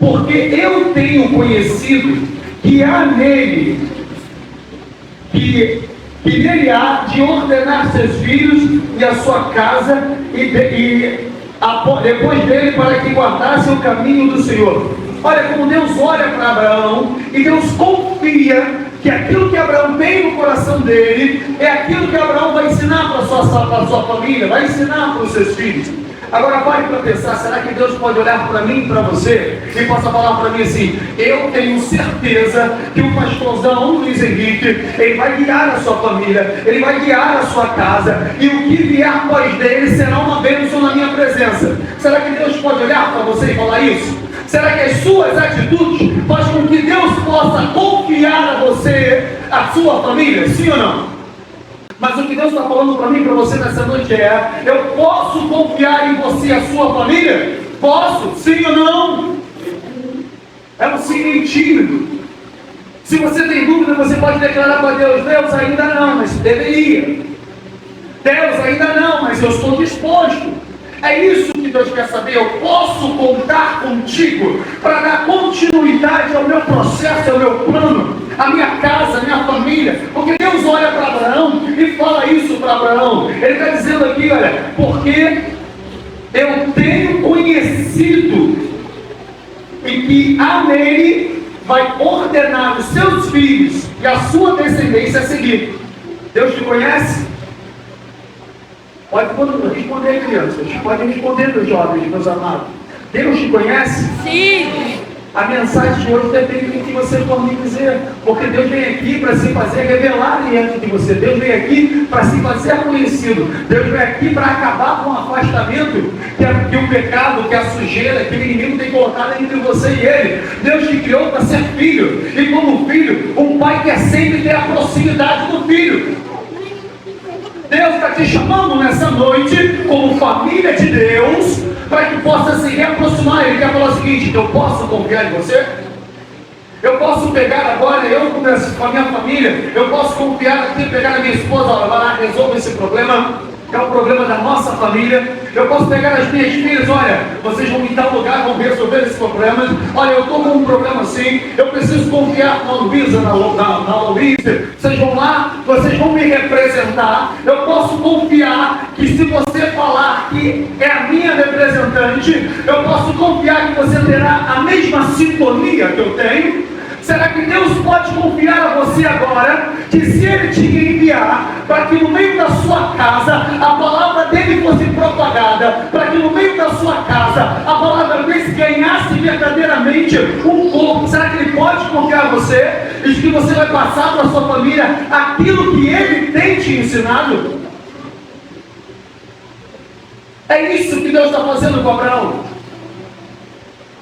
porque eu tenho conhecido que há nele, que nele há de ordenar seus filhos e a sua casa, depois dele, para que guardasse o caminho do Senhor. Olha como Deus olha para Abraão, e Deus confia que aquilo que Abraão tem no coração dele, é aquilo que Abraão vai ensinar para a sua família, vai ensinar para os seus filhos. Agora pare para pensar, será que Deus pode olhar para mim e para você, e possa falar para mim assim: eu tenho certeza que o pastorzão Luiz Henrique, ele vai guiar a sua família, ele vai guiar a sua casa, e o que vier após dele será uma bênção na minha presença. Será que Deus pode olhar para você e falar isso? Será que as suas atitudes fazem com que Deus possa confiar a você, a sua família? Sim ou não? Mas o que Deus está falando para mim e para você nessa noite é: eu posso confiar em você e a sua família? Posso? Sim ou não? É um sim tímido. Se você tem dúvida, você pode declarar para Deus: Deus, ainda não, mas deveria. Deus, ainda não, mas eu estou disposto. É isso que Deus quer saber. Eu posso contar contigo para dar continuidade ao meu processo, ao meu plano, à minha casa, à minha família. Porque Deus olha para Abraão e fala isso para Abraão. Ele está dizendo aqui: olha, porque eu tenho conhecido e que a nele vai ordenar os seus filhos e a sua descendência a seguir. Deus te conhece? Pode responder, crianças. Pode responder, meus jovens, meus amados. Deus te conhece? Sim. A mensagem de hoje depende do que você for me dizer. Porque Deus vem aqui para se fazer revelar diante de você. Deus vem aqui para se fazer conhecido. Deus vem aqui para acabar com o afastamento que o pecado, que a sujeira, que o inimigo tem colocado entre você e ele. Deus te criou para ser filho. E como filho, um pai quer sempre ter a proximidade do filho. Deus está te chamando nessa noite, como família de Deus, para que possa se reaproximar. Ele quer falar o seguinte: eu posso confiar em você? Eu posso pegar agora, eu com a minha família, eu posso confiar aqui, pegar a minha esposa: olha, vai lá, resolva esse problema, é um problema da nossa família. Eu posso pegar as minhas filhas: olha, vocês vão em tal lugar, vão resolver esse problema. Olha, eu estou com um problema assim, eu preciso confiar na Luísa, na Luísa. Vocês vão lá, vocês vão me representar. Eu posso confiar que se você falar que é a minha representante, eu posso confiar que você terá a mesma sintonia que eu tenho. Será que Deus pode confiar a você agora, que se Ele te enviar, para que no meio da sua casa a palavra dele fosse propagada, para que no meio da sua casa a palavra dele ganhasse verdadeiramente um corpo? Será que Ele pode confiar a você, e que você vai passar para a sua família aquilo que Ele tem te ensinado? É isso que Deus está fazendo com Abraão.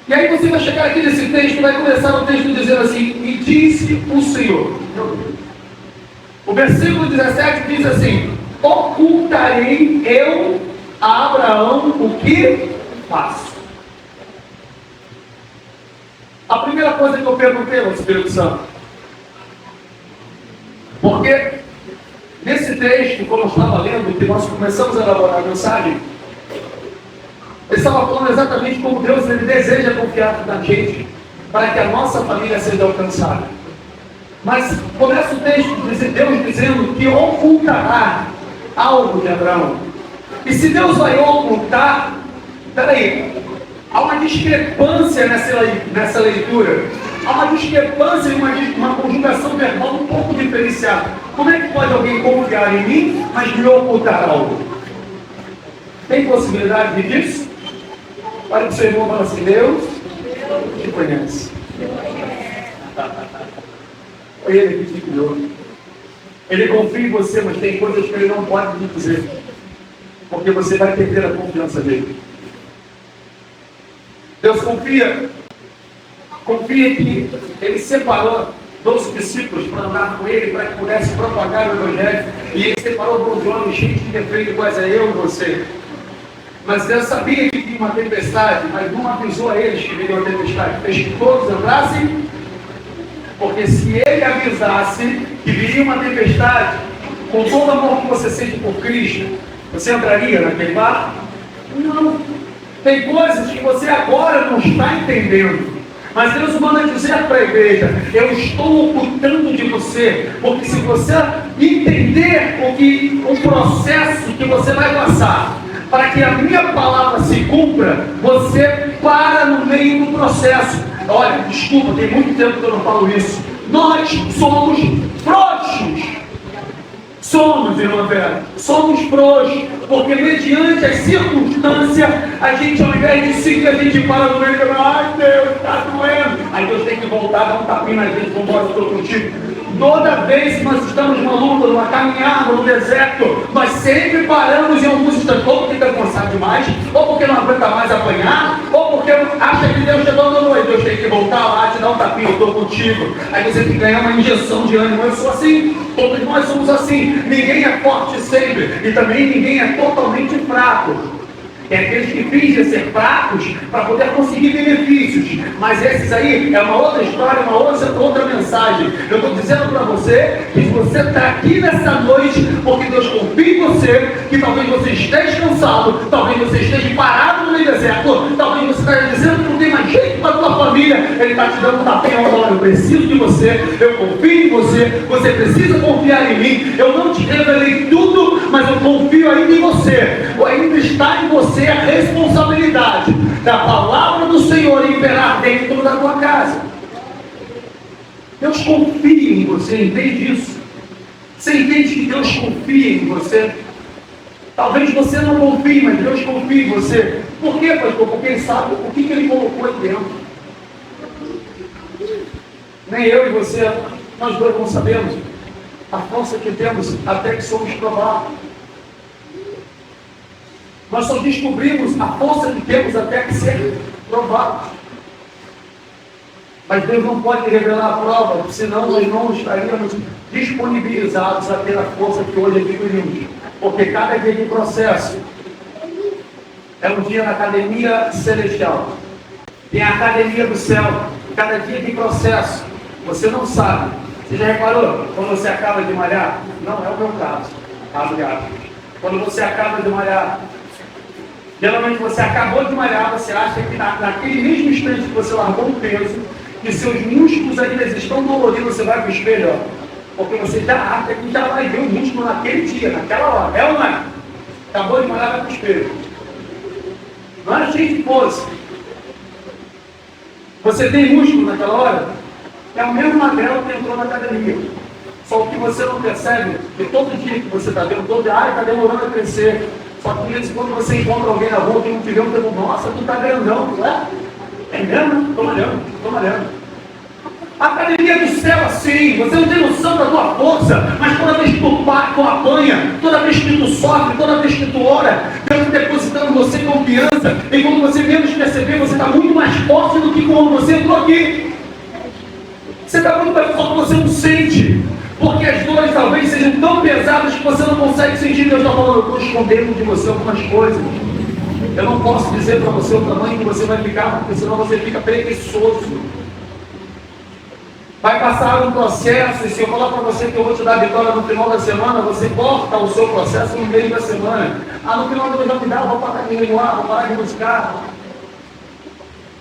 E aí você vai chegar aqui nesse texto, vai começar o texto dizendo assim: e disse o Senhor. O versículo 17 diz assim: ocultarei eu a Abraão o que faço. A primeira coisa que eu perguntei ao Espírito Santo, porque nesse texto, como eu estava lendo, que nós começamos a elaborar a mensagem, ele estava falando exatamente como Deus ele deseja confiar na gente, para que a nossa família seja alcançada. Mas começa o texto de Deus dizendo que ocultará algo de Abraão. E se Deus vai ocultar, peraí, há uma discrepância nessa leitura. Há uma discrepância e uma conjugação verbal um pouco diferenciada. Como é que pode alguém confiar em mim, mas me ocultar algo? Tem possibilidade disso? Olha para o seu irmão e fala assim: Deus te conhece. Foi Ele que te criou. Ele confia em você, mas tem coisas que Ele não pode lhe dizer, porque você vai perder a confiança dele. Deus confia que Ele separou 12 discípulos para andar com Ele, para que pudesse propagar o Evangelho. E Ele separou 12 homens cheios de defeito, iguais a eu e você. Mas Deus sabia que tinha uma tempestade, mas não avisou a eles que viria uma tempestade. Fez que todos andassem, porque se Ele avisasse que viria uma tempestade, com todo o amor que você sente por Cristo, você entraria naquele barco? Não. Tem coisas que você agora não está entendendo. Mas Deus manda dizer para a igreja: eu estou ocultando de você, porque se você entender o processo que você vai passar, para que a minha palavra se cumpra, você para no meio do processo. Olha, desculpa, tem muito tempo que eu não falo isso. Nós somos frouxos. Somos, irmã Vera, somos frouxos, porque mediante as circunstâncias, a gente, ao invés de seguir, a gente para no meio e fala: ai Deus, está doendo. Aí Deus tem que voltar, dar um tapinha na gente, vamos embora, eu estou contigo. Toda vez que nós estamos numa luta, numa caminhada, no deserto, nós sempre paramos em alguns instantes, ou porque está cansado demais, ou porque não aguenta mais apanhar, ou porque acha que Deus te abandonou, e Deus tem que voltar lá, te dar um tapinha, eu estou contigo. Aí você tem que ganhar uma injeção de ânimo. Eu sou assim, todos nós somos assim. Ninguém é forte sempre, e também ninguém é totalmente fraco. Tem aqueles que fingem ser fracos para poder conseguir benefícios. Mas esses aí é uma outra história, uma outra mensagem. Eu estou dizendo para você que se você está aqui nessa noite, porque Deus confia em você, que talvez você esteja cansado, talvez você esteja parado no meio do deserto, talvez você esteja dizendo que não tem mais jeito para a tua família. Ele está te dando um tapinha agora: eu preciso de você, eu confio em você, você precisa confiar em mim. Eu não te revelei tudo, mas eu confio ainda em você. Ainda está em você a responsabilidade da palavra do Senhor imperar dentro da tua casa. Deus confia em você, entende isso? Você entende que Deus confia em você? Talvez você não confie, mas Deus confia em você. Por quê, pastor? Porque Ele sabe o que Ele colocou aí dentro. Nem eu e você, nós dois não sabemos a força que temos até que somos provados. Nós só descobrimos a força que temos até que ser provados. Mas Deus não pode revelar a prova, senão nós não estaríamos disponibilizados a ter a força que hoje adquirimos. Porque cada dia de processo é um dia na academia celestial. Tem a academia do céu. Cada dia de processo. Você não sabe. Você já reparou? Quando você acaba de malhar? Não é o meu caso. Quando você acaba de malhar, geralmente você acabou de malhar, você acha que naquele mesmo instante que você largou o peso, que seus músculos ainda estão doloridos, você vai para o espelho, ó, porque você já acha que já vai ver o músculo naquele dia, naquela hora. É ou não é? Acabou de malhar, vai para o espelho. Não é cheio de força. Você tem músculo naquela hora? É o mesmo magrelo que entrou na academia. Só que você não percebe que todo dia que você está vendo, toda a área está demorando a crescer. Só que de vez em quando você encontra alguém na rua que não te vê, um tempo, nossa, tu está grandão, não é? É mesmo? Estou malhando. A academia do céu assim, você não tem noção da tua força, mas toda vez que tu apanha, toda vez que tu sofre, toda vez que tu ora, Deus depositando em você confiança, e quando você menos perceber, você está muito mais forte do que quando você entrou aqui. Você está muito mais forte, você não sente. Porque as dores talvez sejam tão pesadas que você não consegue sentir. Deus está falando: eu estou escondendo de você algumas coisas. Eu não posso dizer para você o tamanho que você vai ficar, porque senão você fica preguiçoso. Vai passar um processo, e se eu falar para você que eu vou te dar vitória no final da semana, você corta o seu processo no meio da semana. No final da semana, eu vou parar de renhoar, vou parar de buscar.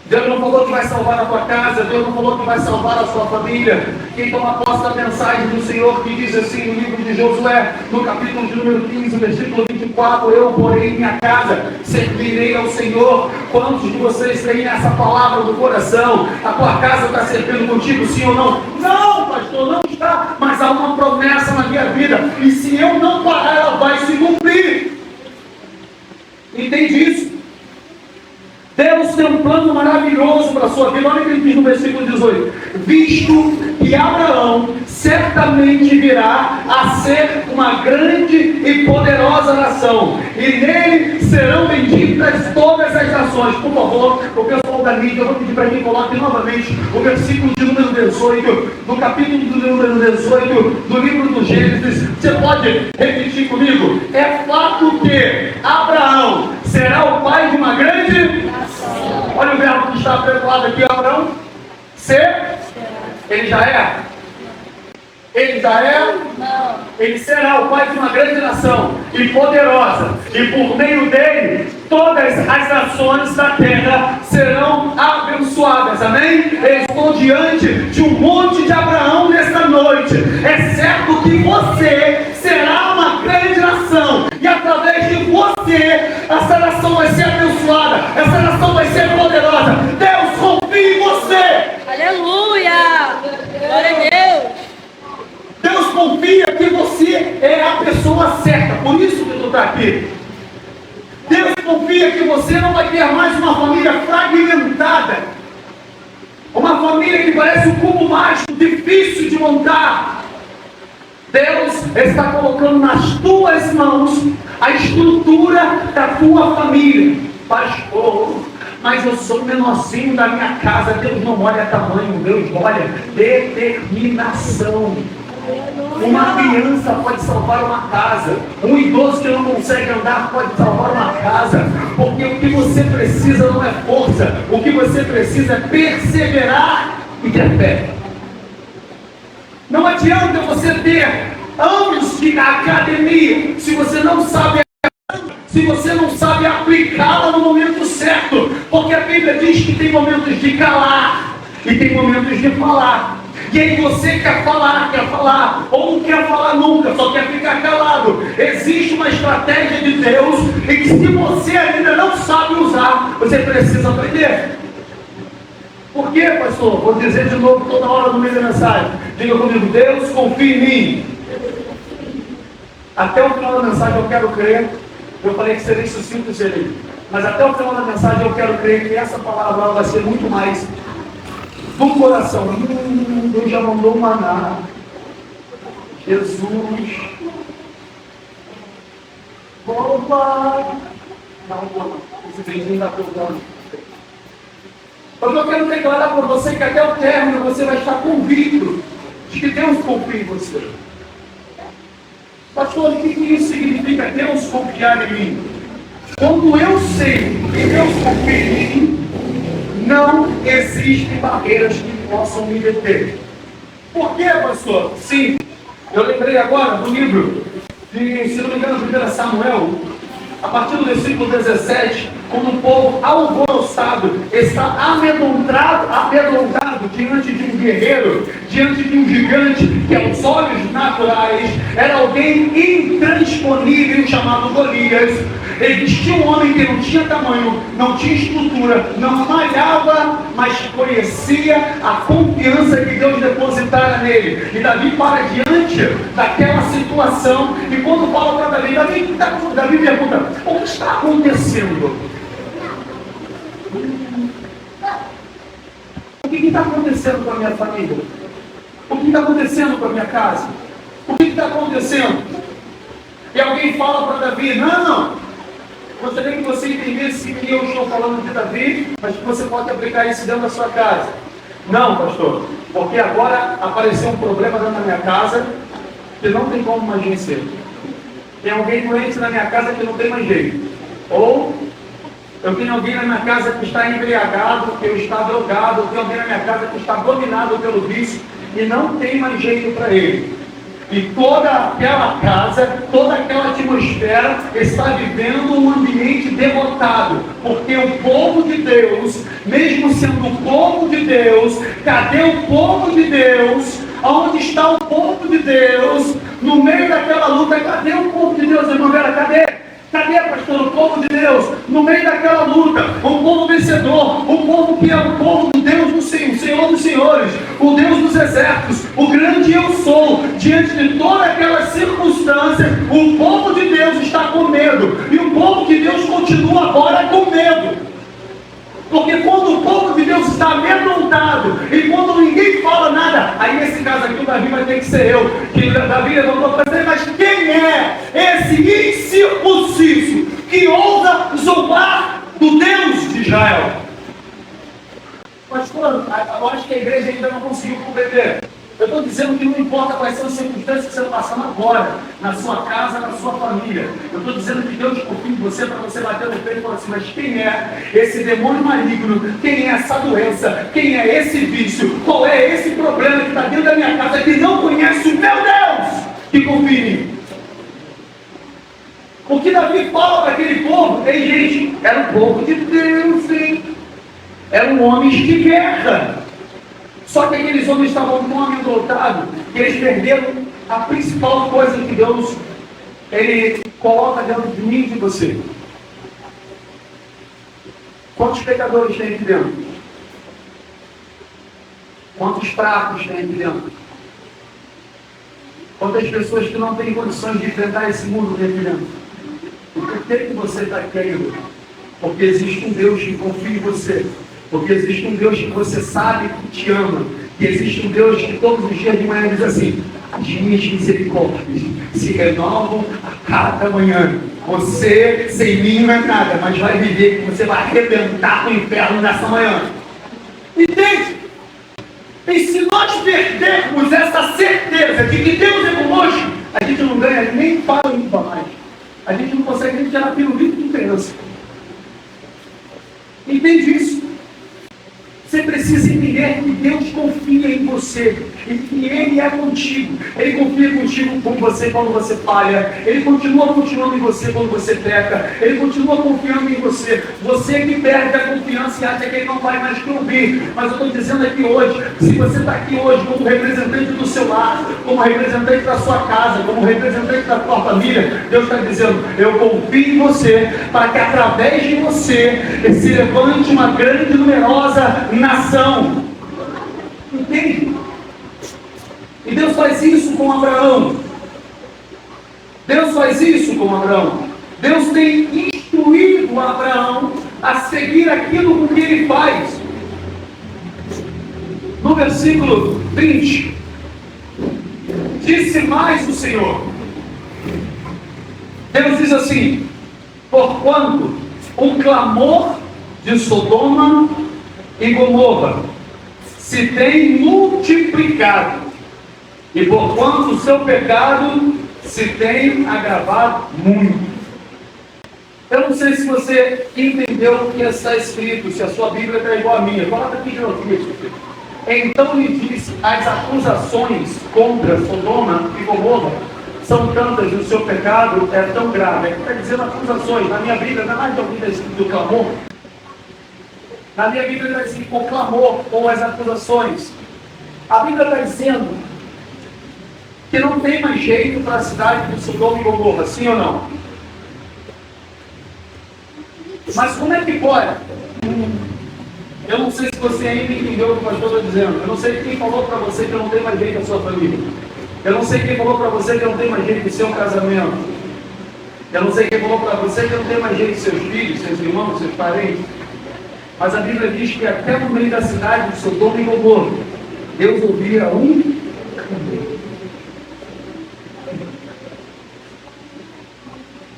Deus não falou que vai salvar a tua casa, Deus não falou que vai salvar a sua família. Quem toma posse da mensagem do Senhor, que diz assim no livro de Josué, no capítulo de número 15, versículo 24, eu, porém, minha casa, servirei ao Senhor. Quantos de vocês têm essa palavra do coração? A tua casa está servindo contigo, sim ou não? Não, pastor, não está, mas há uma promessa na minha vida, e se eu não parar, ela vai se cumprir. Entende isso? Deus tem um plano maravilhoso para a sua vida. Olha o que ele diz no versículo 18: visto que Abraão certamente virá a ser uma grande e poderosa nação, e nele serão benditas todas as nações. Por favor, o pessoal da mídia, eu vou pedir para que coloque novamente o versículo de número 18, no capítulo de número 18, do livro do Gênesis. Você pode repetir comigo? É fato que Abraão será o pai de uma grande nação. Olha o verbo que está preparado aqui: Abraão ser. Ele já é? Ele já é? Não. Ele será o pai de uma grande nação e poderosa, e por meio dele todas as nações da terra serão abençoadas, amém? Eu estou diante de um monte de Abraão nesta noite. É certo que você será uma grande nação, e através de você, essa nação vai ser abençoada, essa nação vai ser poderosa. Deus confia em você. Aleluia! Glória a Deus! Deus confia que você é a pessoa certa, por isso que tu está aqui. Deus confia que você não vai ter mais uma família fragmentada, uma família que parece um cubo mágico, difícil de montar. Deus está colocando nas tuas mãos a estrutura da tua família. Pastor, mas eu sou o menorzinho da minha casa. Deus não olha tamanho, Deus olha determinação. Uma criança pode salvar uma casa, um idoso que não consegue andar pode salvar uma casa, porque o que você precisa não é força, o que você precisa é perseverar e ter fé. Não adianta você ter anos de academia se você não sabe aplicá-la no momento certo, porque a Bíblia diz que tem momentos de calar e tem momentos de falar. E aí você quer falar, ou não quer falar nunca, só quer ficar calado. Existe uma estratégia de Deus e que se você ainda não sabe usar, você precisa aprender. Por quê, pastor? Vou dizer de novo toda hora no meio da mensagem. Diga comigo, Deus confia em mim. Até o final da mensagem eu quero crer. Eu falei que serei sucinto, serei. Mas até o final da mensagem eu quero crer que essa palavra ela vai ser muito mais do coração. Deus já mandou um maná. Jesus. Opa! Não, esse beijinho está tocando. Mas eu quero declarar por você que até o término você vai estar convicto de que Deus confia em você. Pastor, o que isso significa Deus confiar em mim? Quando eu sei que Deus confia em mim, não existem barreiras que possam me deter. Por quê, pastor? Sim, eu lembrei agora do livro de, se não me engano, 1 Samuel, a partir do versículo 17, quando o povo alvoroçado está amedrontado diante de um guerreiro, diante de um gigante que aos olhos naturais era alguém intransponível chamado Golias. Existia um homem que não tinha tamanho, não tinha estrutura, não malhava, mas conhecia a confiança que Deus depositara nele. E Davi para diante daquela situação, e quando fala para Davi, Davi pergunta, o que está acontecendo? O que está acontecendo com a minha família? O que está acontecendo com a minha casa? O que está acontecendo? E alguém fala para Davi, não. Gostaria que você entendesse que eu estou falando de Davi, mas que você pode aplicar isso dentro da sua casa. Não, pastor, porque agora apareceu um problema dentro da minha casa que não tem como mais vencer. Tem alguém doente na minha casa que não tem mais jeito. Ou eu tenho alguém na minha casa que está embriagado, que está drogado, eu tenho alguém na minha casa que está dominado pelo vício e não tem mais jeito para ele. E toda aquela casa, toda aquela atmosfera está vivendo um ambiente derrotado. Porque o povo de Deus, mesmo sendo o povo de Deus, cadê o povo de Deus? Onde está o povo de Deus? No meio daquela luta, cadê o povo de Deus, irmão Vera? Cadê? Cadê, pastor, o povo de Deus? No meio daquela luta, um povo vencedor, um povo que é o povo do Deus do Senhor, o Senhor dos Senhores, o Deus dos exércitos, o grande eu sou. Diante de toda aquela circunstância, o povo de Deus está com medo, e o povo de Deus continua agora com medo. Porque quando o povo de Deus está amedrontado e quando ninguém fala nada, aí nesse caso aqui o Davi vai ter que ser eu. Que Davi levantou para dizer, mas quem é esse incircunciso que ousa zombar do Deus de Israel? Pastor, eu acho que a igreja ainda não conseguiu compreender. Eu estou dizendo que não importa quais são as circunstâncias que você está passando agora, na sua casa, na sua família. Eu estou dizendo que Deus confia em você para você bater no peito e falar assim, mas quem é esse demônio maligno? Quem é essa doença? Quem é esse vício? Qual é esse problema que está dentro da minha casa que não conhece o meu Deus que confia em mim? O que Davi fala para aquele povo, ei gente, era um povo de Deus, hein? Eram homens de guerra. Só que aqueles homens estavam tão amedrontados que eles perderam a principal coisa que Deus Ele coloca dentro de mim e de você. Quantos pecadores tem aqui dentro? Quantos fracos tem aqui dentro? Quantas pessoas que não têm condições de enfrentar esse mundo tem aqui dentro? Por que você está querendo? Porque existe um Deus que confia em você. Porque existe um Deus que você sabe que te ama. E existe um Deus que todos os dias de manhã diz assim: as minhas misericórdias se renovam a cada manhã. Você sem mim não é nada, mas vai viver que você vai arrebentar com o inferno nessa manhã. Entende? E se nós perdermos essa certeza de que Deus é conosco, a gente não ganha nem para mais. A gente não consegue nem tirar pirulito de criança. Entende isso? Você precisa entender que Deus confia em você e que Ele é contigo. Ele confia contigo com você quando você falha. Ele continua confiando em você quando você peca. Ele continua confiando em você. Você que perde a confiança e acha que Ele não vai mais te ouvir. Mas eu estou dizendo aqui hoje, se você está aqui hoje como representante do seu lar, como representante da sua casa, como representante da sua família, Deus está dizendo: eu confio em você para que através de você se levante uma grande e numerosa nação. Entende? E Deus faz isso com Abraão. Deus faz isso com Abraão. Deus tem instruído Abraão a seguir aquilo que ele faz. No versículo 20, disse mais o Senhor. Deus diz assim: porquanto o clamor de Sodoma e Gomorra se tem multiplicado, e porquanto o seu pecado se tem agravado muito. Eu não sei se você entendeu o que está escrito, se a sua Bíblia está igual a minha. Coloca aqui de novo. Então lhe disse: as acusações contra Sodoma e Gomorra são tantas e o seu pecado é tão grave. Está dizendo acusações. Na minha Bíblia não é mais do escrito do clamor. Na minha Bíblia está dizendo o clamor ou as acusações. A Bíblia está dizendo que não tem mais jeito para a cidade de Sodoma e Gomorra, sim ou não? Mas como é que pode? Eu não sei se você ainda entendeu o que o pastor está dizendo. Eu não sei quem falou para você que não tem mais jeito na sua família. Eu não sei quem falou para você que não tem mais jeito no seu casamento. Eu não sei quem falou para você que não tem mais jeito seus filhos, seus irmãos, seus parentes. Mas a Bíblia diz que até no meio da cidade de Sodoma e Gomorra, Deus ouvia um.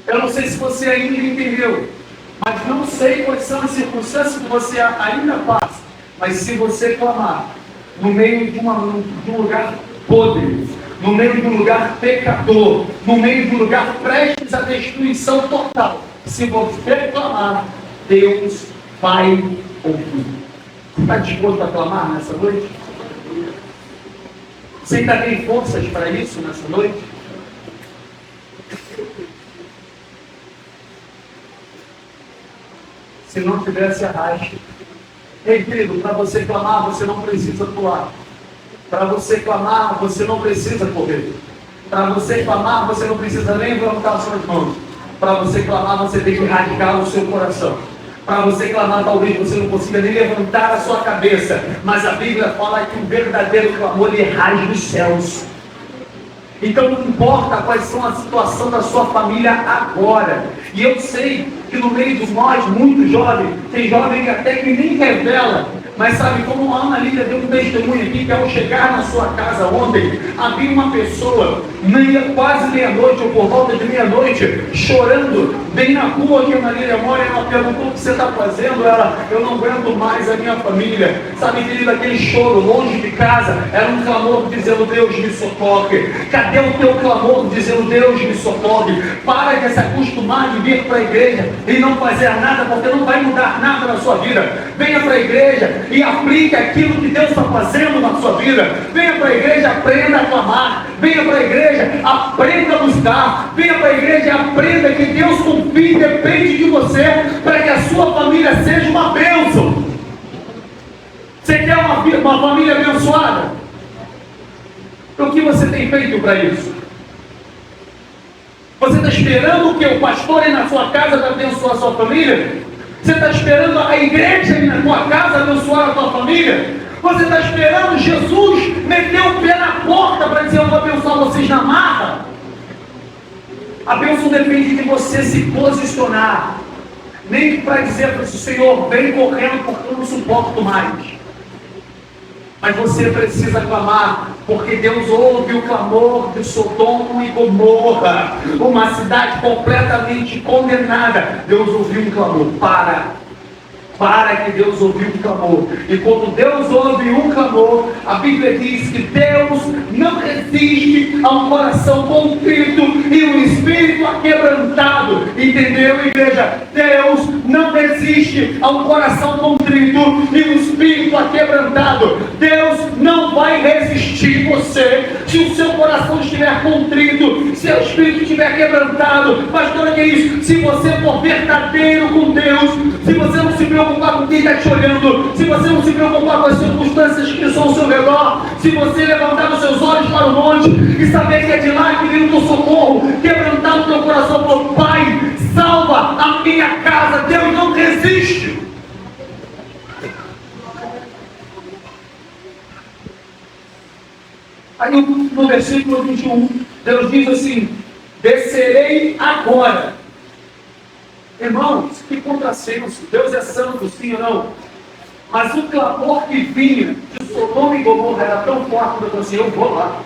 Eu não sei se você ainda entendeu, mas não sei quais são as circunstâncias que você ainda passa. Mas se você clamar no meio de um lugar podre, no meio de um lugar pecador, no meio de um lugar prestes à destruição total, se você clamar, Deus vai ouvir. Você está disposto a clamar nessa noite? Você ainda tem forças para isso nessa noite? Se não tivesse, arraste. Ei, querido, para você clamar, você não precisa pular. Para você clamar, você não precisa correr. Para você clamar, você não precisa nem levantar suas mãos. Para você clamar, você tem que rasgar o seu coração. Para você clamar, talvez você não consiga nem levantar a sua cabeça. Mas a Bíblia fala que o verdadeiro clamor ele rasga os céus. Então não importa quais são a situação da sua família agora. E eu sei que no meio de nós, muitos jovens, tem jovem que até que nem revela. Mas sabe, como a Ana Lídia deu um testemunho aqui, que ao chegar na sua casa ontem, havia uma pessoa, quase meia-noite, ou por volta de meia-noite, chorando, bem na rua que a Ana Lídia mora, e ela perguntou: o que você está fazendo? Ela: eu não aguento mais a minha família. Sabe, querido, aquele choro longe de casa, era um clamor dizendo: Deus me socorre. Cadê o teu clamor dizendo: Deus me socorre? Para de se acostumar de vir para a igreja e não fazer nada, porque não vai mudar nada na sua vida. Venha para a igreja e aplique aquilo que Deus está fazendo na sua vida. Venha para a igreja, aprenda a clamar. Venha para a igreja aprenda a buscar. Venha para a igreja e aprenda que Deus confia e depende de você para que a sua família seja uma bênção. Você quer uma família abençoada? O que você tem feito para isso? Você está esperando que o pastor ir na sua casa para abençoar a sua família? Você está esperando a igreja ir na tua casa abençoar a tua família? Você está esperando Jesus meter o pé na porta para dizer: eu vou abençoar vocês na marra? A bênção depende de você se posicionar. Nem para dizer para o Senhor: vem correndo porque eu não suporto mais. Mas você precisa clamar, porque Deus ouve o clamor de Sodoma e Gomorra, uma cidade completamente condenada. Deus ouviu um clamor. Para que Deus ouviu um clamor. E quando Deus ouve um clamor, a Bíblia diz que Deus não resiste a um coração contrito e um espírito aquebrantado. Entendeu, igreja? Deus não resiste a um coração contrito e um espírito aquebrantado. Deus não vai resistir você se o seu coração estiver contrito, se o espírito estiver quebrantado. Pastor, que é isso? Se você for verdadeiro com Deus, se você não se preocupar com quem está te olhando, se você não se preocupar com as circunstâncias que estão ao seu redor, se você levantar os seus olhos para o monte e saber que é de lá que vem o teu socorro, quebrantar o teu coração, por Pai, salva a minha casa. Deus não resiste. Aí no versículo 21, Deus diz assim: descerei agora. Irmãos, que contrassenso. Deus é santo, sim ou não? Mas o clamor que vinha de Sodoma e Gomorra era tão forte que eu falei assim: eu vou lá.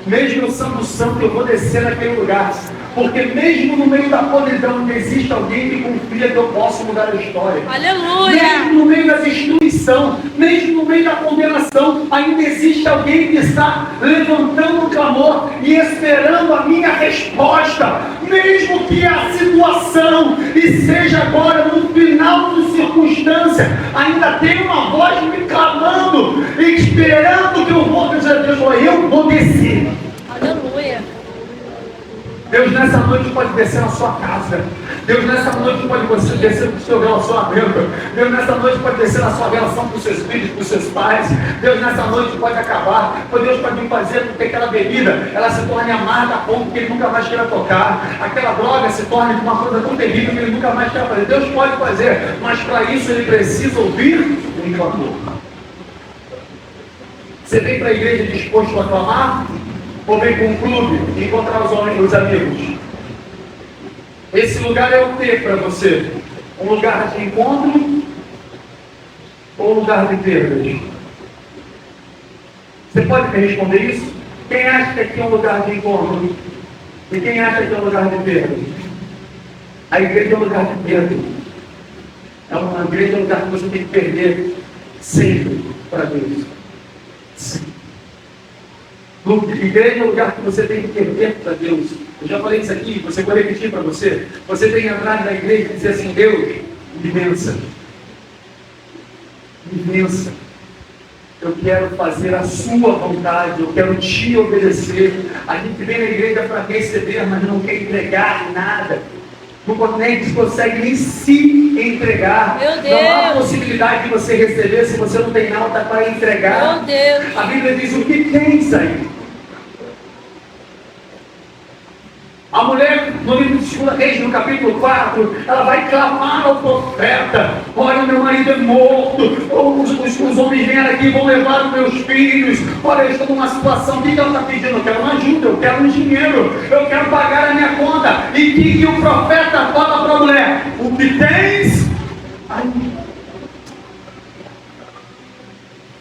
Mesmo eu sendo santo, eu vou descer naquele lugar. Porque mesmo no meio da podridão existe alguém que confia que eu posso mudar a história. Aleluia! Mesmo no meio da destruição, mesmo no meio da condenação, ainda existe alguém que está levantando um clamor e esperando a minha resposta. Mesmo que a situação e seja agora no final de circunstância, ainda tem uma voz me clamando, esperando que eu vou dizer: Deus, eu vou descer. Aleluia! Deus nessa noite pode descer na sua casa. Deus nessa noite pode descer no seu relacionamento. Deus nessa noite pode descer na sua relação com os seus filhos, com os seus pais. Deus nessa noite pode acabar. Deus pode fazer com que aquela bebida ela se torne amarga a ponto que ele nunca mais queira tocar. Aquela droga se torne uma coisa tão terrível que ele nunca mais queira fazer. Deus pode fazer, mas para isso ele precisa ouvir um clamor. Você vem para a igreja disposto a clamar? Ou vem com um clube encontrar os homens, os amigos? Esse lugar é o que para você? Um lugar de encontro ou um lugar de perdas? Você pode me responder isso? Quem acha que aqui é um lugar de encontro? E quem acha que é um lugar de perda? A igreja é um lugar de perda. É uma igreja, é um lugar que você tem que perder sempre para Deus. Sim. Igreja é um lugar que você tem que perder para Deus. Eu já falei isso aqui, você vai repetir para você. Você tem que entrar na igreja e dizer assim: Deus, me vença. Me vença. Eu quero fazer a sua vontade, eu quero te obedecer. A gente vem na igreja para receber, mas não quer entregar nada. Não consegue nem se entregar. Meu Deus. Não há possibilidade de você receber se você não tem nada para entregar. Meu Deus. A Bíblia diz: o que tens aí? A mulher, no livro de 2 Reis, no capítulo 4, ela vai clamar ao profeta: olha, meu marido é morto, os homens vêm aqui e vão levar os meus filhos, olha, eu estou numa situação. O que ela está pedindo? Eu quero uma ajuda, eu quero um dinheiro, eu quero pagar a minha conta. E que o profeta fala para a mulher: o que tens? Ai.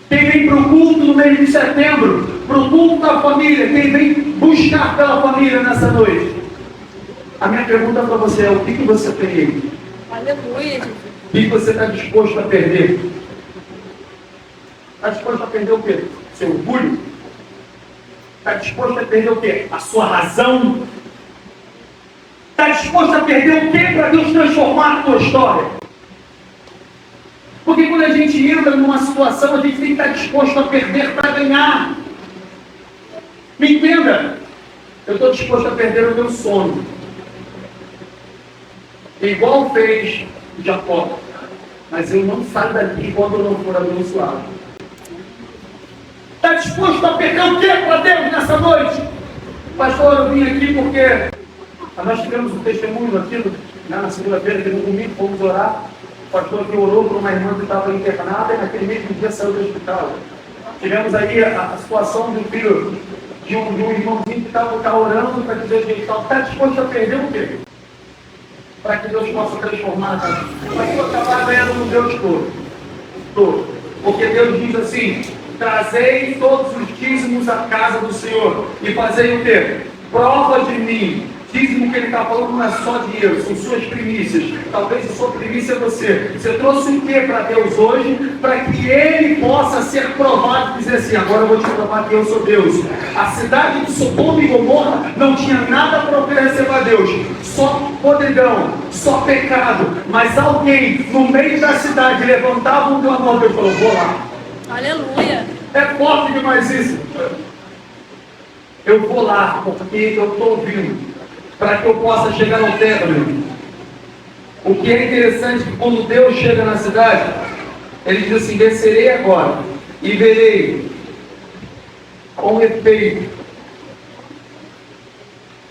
Quem vem para o culto no mês de setembro, para o culto da família, quem vem buscar pela família nessa noite? A minha pergunta para você é: o que você tem aí? Aleluia, Jesus. O que você está disposto a perder? Está disposto a perder o quê? Seu orgulho? Está disposto a perder o quê? A sua razão? Está disposto a perder o quê para Deus transformar a tua história? Porque quando a gente entra numa situação, a gente tem que estar disposto a perder para ganhar. Me entenda. eu estou disposto a perder o meu sono. Igual fez Jacó. Mas eu não saio daqui quando eu não for abençoado. Está disposto a perder o que para Deus nessa noite? Pastor, eu vim aqui porque nós tivemos um testemunho daquilo, na segunda-feira, que no domingo fomos orar. O pastor que orou por uma irmã que estava internada e naquele mesmo dia saiu do hospital. Tivemos aí a situação do filho de um irmãozinho que estava orando para dizer que ele está disposto a perder o quê? Para que Deus possa transformar a casa. Mas eu acabar ganhando no Deus todo. Porque Deus diz assim: trazei todos os dízimos à casa do Senhor e fazei o quê? Prova de mim. Dízimo que ele está falando não é só dinheiro, são suas primícias. Talvez a sua primícia é você. Você trouxe o que para Deus hoje? Para que ele possa ser provado e dizer assim: agora eu vou te provar que eu sou Deus. A cidade de Sodoma e Gomorra não tinha nada para oferecer para Deus, só podridão, só pecado. Mas alguém no meio da cidade levantava um clamor. Deus falou: vou lá. Aleluia. É forte demais isso. Eu vou lá porque eu estou ouvindo, para que eu possa chegar ao término. O que é interessante é que quando Deus chega na cidade, ele diz assim: descerei agora e verei com efeito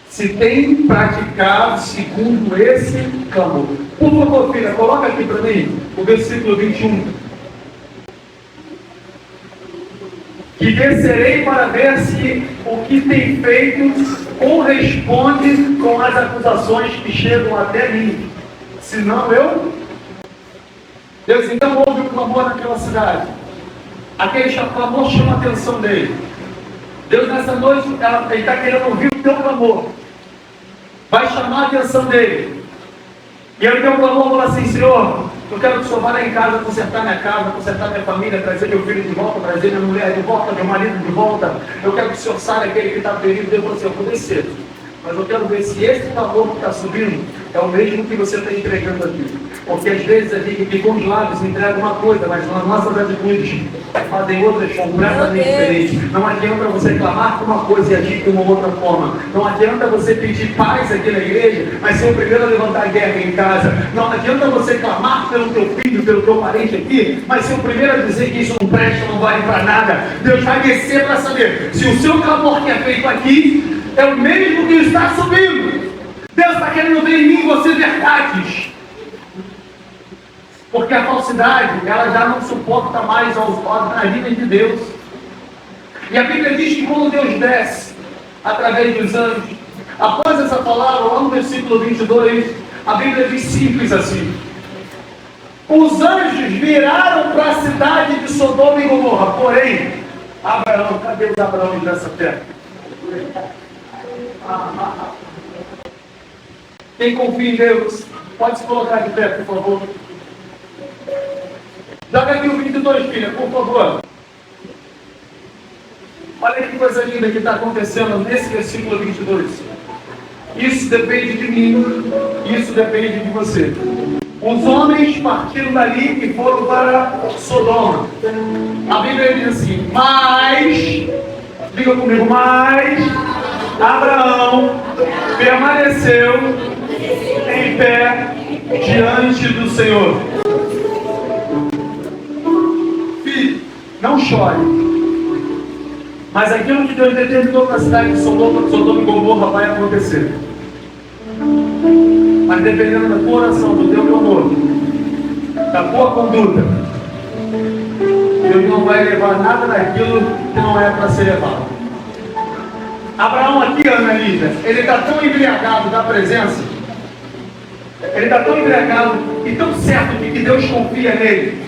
se tem praticado segundo esse clamor. Por favor, filha, coloca aqui para mim o versículo 21. Que descerei para ver se o que tem feito corresponde com as acusações que chegam até mim. Senão Deus então ouve o clamor naquela cidade. Aquele clamor chama a atenção dele. Deus nessa noite, ele está querendo ouvir o teu clamor. Vai chamar a atenção dele. E aí o teu clamor fala assim: Senhor, eu quero que o Senhor vá lá em casa, consertar minha casa, consertar minha família, trazer meu filho de volta, trazer minha mulher de volta, meu marido de volta. Eu quero que o Senhor saia aquele que está ferido. Deus falou assim: eu vou descer. Mas eu quero ver se esse clamor que está subindo é o mesmo que você está entregando aqui. Porque às vezes a gente com os lábios entrega uma coisa, mas nas nossas atitudes fazem outras completamente diferentes. Não adianta você clamar por uma coisa e agir de uma outra forma. Não adianta você pedir paz aqui na igreja, mas ser o primeiro a levantar guerra em casa. Não adianta você clamar pelo teu filho, pelo teu parente aqui, mas ser o primeiro a dizer que isso não presta, não vale para nada. Deus vai descer para saber se o seu clamor que é feito aqui é o mesmo que está subindo. Deus está querendo ver em mim você verdades. Porque a falsidade, ela já não suporta mais na vida de Deus. E a Bíblia diz que quando Deus desce, através dos anjos, após essa palavra, lá no versículo 22, a Bíblia diz simples assim: os anjos viraram para a cidade de Sodoma e Gomorra. Porém, Abraão, cadê os Abraões dessa terra? Quem confia em Deus, pode se colocar de pé, por favor. Joga aqui o 22, filha, por favor. Olha que coisa linda que está acontecendo nesse versículo 22. Isso depende de mim, isso depende de você. Os homens partiram dali e foram para Sodoma. A Bíblia diz assim: mas, diga comigo, mas Abraão permaneceu em pé diante do Senhor. Filho, não chore. Mas aquilo que Deus determinou para a cidade de Sodoma e Gomorra vai acontecer. Mas dependendo da tua oração, do teu clamor, da tua conduta, Deus não vai levar nada daquilo que não é para ser levado. Abraão aqui, Ana Lídia, ele está tão embriagado da presença, ele está tão embriagado e tão certo de que Deus confia nele,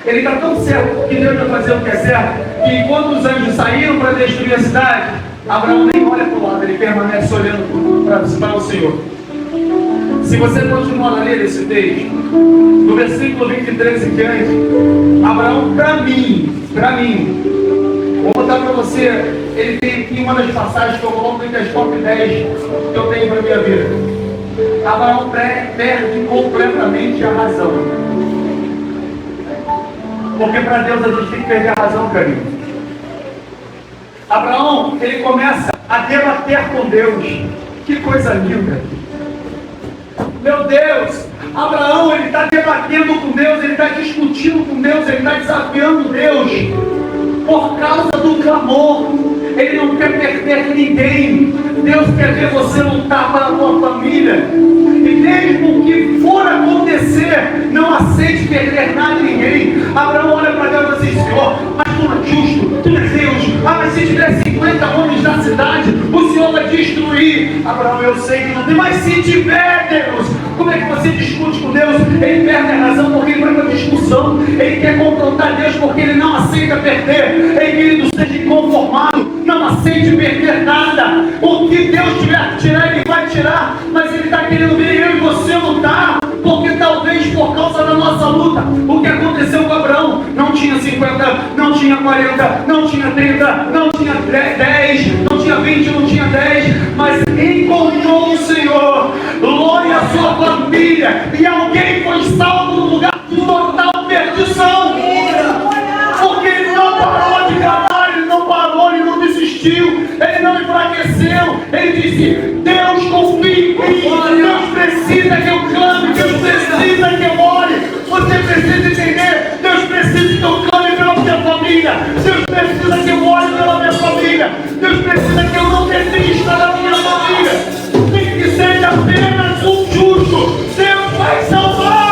ele está tão certo que Deus vai fazer o que é certo, que quando os anjos saíram para destruir a cidade, Abraão nem olha para o lado, ele permanece olhando para o Senhor. Se você continuar a ler esse texto, no versículo 23 em diante, Abraão, para mim, vou botar para você, ele tem aqui uma das passagens que eu coloco entre as top 10 que eu tenho para a minha vida. Abraão perde completamente a razão. Porque para Deus a gente tem que perder a razão, carinho. Abraão, ele começa a debater com Deus. Que coisa linda! Meu Deus, Abraão, ele está debatendo com Deus, ele está discutindo com Deus, ele está desafiando Deus por causa do clamor. Ele não quer perder ninguém. Deus quer ver você lutar para a tua família. E mesmo o que for acontecer, não aceite perder nada de ninguém. Abraão olha para Deus e diz: Senhor, mas tu não é justo, tu não é Deus. Mas se tiver 50 homens na cidade, o Senhor vai destruir. Abraão, eu sei que não tem, mas se tiver, Deus, como é que você discute com Deus? Ele perde a razão porque ele vai para a discussão. Ele quer confrontar Deus porque ele não aceita perder. Ei, querido, seja inconformado. Não aceite perder nada. O que Deus tiver que tirar, Ele vai tirar. Mas Ele está querendo ver eu e você lutar. Porque talvez por causa da nossa luta, o que aconteceu com Abraão, não tinha 50, não tinha 40, não tinha 30, não tinha 10, não tinha 20, não tinha 10, mas encontrou o Senhor, glória à sua família, e alguém foi salvo no lugar de total perdição. Porque ele não parou de clamar, ele não parou, ele não desistiu, ele não enfraqueceu. Ele disse: Deus, confia em mim, Deus precisa que eu clame, Deus precisa que eu ore. Você precisa entender, Deus precisa que eu clame pela minha família, Deus precisa que eu ore pela minha família, Deus precisa que eu não desista da minha família. Nem que seja apenas um justo, Deus vai salvar.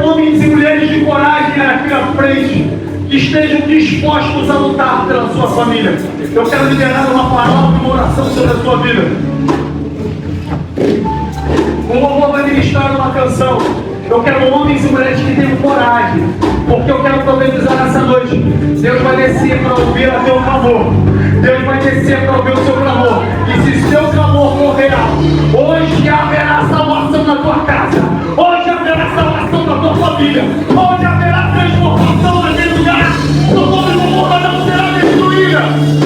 Homens e mulheres de coragem aqui na frente, que estejam dispostos a lutar pela sua família. Eu quero liberar uma palavra, uma oração sobre a sua vida. O louvor vai ministrar uma canção. Eu quero homens e mulheres que tenham coragem, porque eu quero profetizar nessa noite. Deus vai descer para ouvir o teu clamor. Deus vai descer para ouvir o seu clamor. E se seu clamor for real, hoje haverá salvação na tua casa. Hoje haverá salvação na tua família. Hoje haverá transformação naquele lugar. O nome do mundo não será destruída.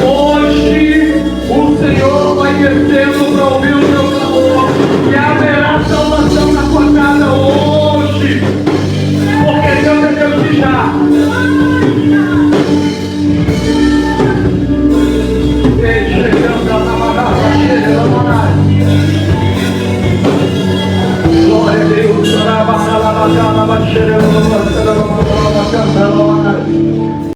Hoje, o Senhor vai descendo para ouvir o teu clamor. E haverá salvação na tua casa hoje. Porque Deus é Deus de já. Glória a Deus.